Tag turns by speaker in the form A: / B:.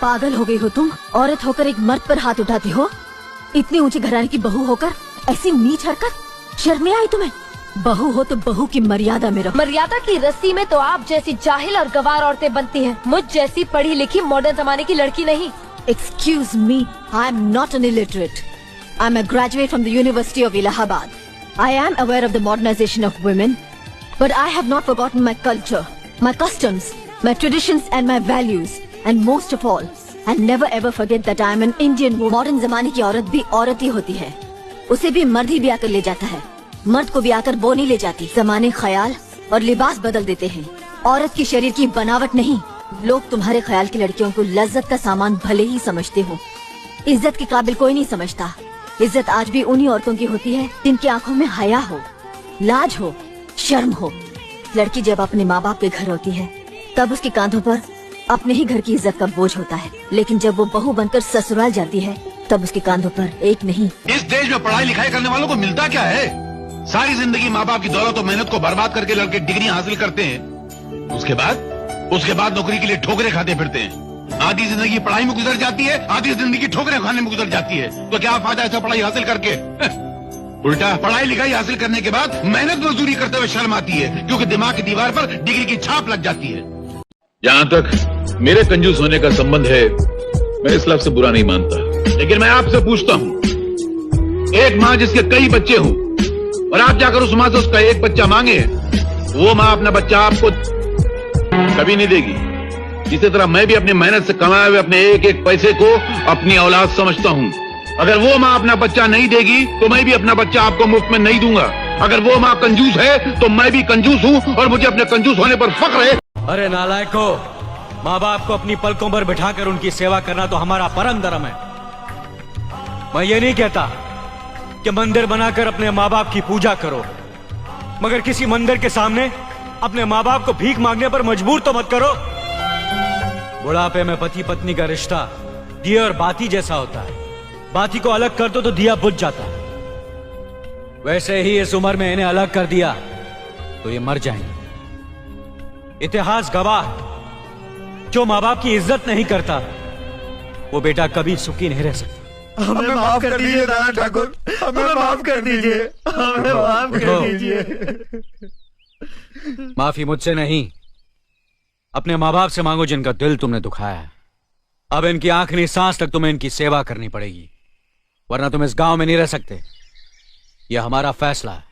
A: पागल हो गई हो तुम? औरत होकर एक मर्द पर हाथ उठाती हो? इतनी ऊंचे घराने की बहू होकर ऐसी नीच हरकत, शर्म नहीं आई तुम्हें? बहू हो तो बहू की मर्यादा में रहो।
B: मर्यादा की रस्सी में तो आप जैसी जाहिल और गवार औरतें बनती हैं, मुझ जैसी पढ़ी लिखी मॉडर्न जमाने की लड़की नहीं।
A: Excuse me, I am not an illiterate. I am a graduate from the University of Allahabad. I am aware of the modernization of women, but I have not forgotten my culture, my customs, my traditions and my values. And most of all, I never ever forget that I am an Indian woman. Modern जमाने की औरत भी औरत ही होती है, उसे भी मर्द ही ब्याह कर ले जाता है, मर्द को ब्याह कर वो नहीं ले जाती। जमाने ख्याल और लिबास बदल देते हैं, औरत की शरीर की बनावट नहीं। लोग तुम्हारे ख्याल की लड़कियों को लज्जत का सामान भले ही समझते हो, इज्जत के काबिल कोई नहीं समझता। इज्जत आज भी उन्हीं औरतों की होती है जिनकी आंखों में हया हो, लाज हो, शर्म हो। लड़की जब अपने माँ बाप के घर होती है तब उसके कांधों पर अपने ही घर की इज्जत का बोझ होता है, लेकिन जब वो बहू बनकर ससुराल जाती है तब उसके कांधों पर एक नहीं।
C: इस देश में पढ़ाई लिखाई करने वालों को मिलता क्या है? सारी जिंदगी माँ बाप की दौलत और मेहनत को बर्बाद करके लड़के डिग्री हासिल करते हैं, उसके बाद नौकरी के लिए ठोकरें खाते फिरते हैं। आधी जिंदगी पढ़ाई में गुजर जाती है, आधी जिंदगी ठोकरें खाने में गुजर जाती है। तो क्या फायदा ऐसा पढ़ाई हासिल करके? उल्टा पढ़ाई लिखाई हासिल करने के बाद मेहनत मजदूरी करते हुए शर्म आती है, क्योंकि दिमाग की दीवार पर डिग्री की छाप लग जाती है।
D: जहाँ तक मेरे कंजूस होने का संबंध है, मैं इस लफ्ज़ से बुरा नहीं मानता, लेकिन मैं आपसे पूछता हूँ, एक माँ जिसके कई बच्चे हों और आप जाकर उस माँ से उसका एक बच्चा मांगे, वो माँ अपना बच्चा आपको कभी नहीं देगी। इसी तरह मैं भी अपनी मेहनत से कमाए हुए अपने एक एक पैसे को अपनी औलाद समझता हूँ। अगर वो माँ अपना बच्चा नहीं देगी तो मैं भी अपना बच्चा आपको मुफ्त में नहीं दूंगा। अगर वो माँ कंजूस है तो मैं भी कंजूस हूँ और मुझे अपने कंजूस होने पर फख्र है।
E: अरे नालायको, माँ बाप को अपनी पलकों पर बिठाकर उनकी सेवा करना तो हमारा परम धर्म है। मैं ये नहीं कहता कि मंदिर बनाकर अपने माँ बाप की पूजा करो, मगर किसी मंदिर के सामने अपने माँ बाप को भीख मांगने पर मजबूर तो मत करो। बुढ़ापे में पति पत्नी का रिश्ता दिए और बाती जैसा होता है, बाती को अलग कर दो तो दिया बुझ जाता है। वैसे ही इस उम्र में इन्हें अलग कर दिया तो ये मर जाएंगे। इतिहास गवाह, जो माँ बाप की इज्जत नहीं करता वो बेटा कभी सुखी नहीं रह सकता।
F: हमें माफ कर दीजिए दादा ठाकुर, हमें माफ कर दीजिए, हमें माफ कर दीजिए।
E: माफी मुझसे नहीं, अपने माँ बाप से मांगो जिनका दिल तुमने दुखाया है। अब इनकी आखिरी सांस तक तुम्हें इनकी सेवा करनी पड़ेगी, वरना तुम इस गांव में नहीं रह सकते। यह हमारा फैसला है।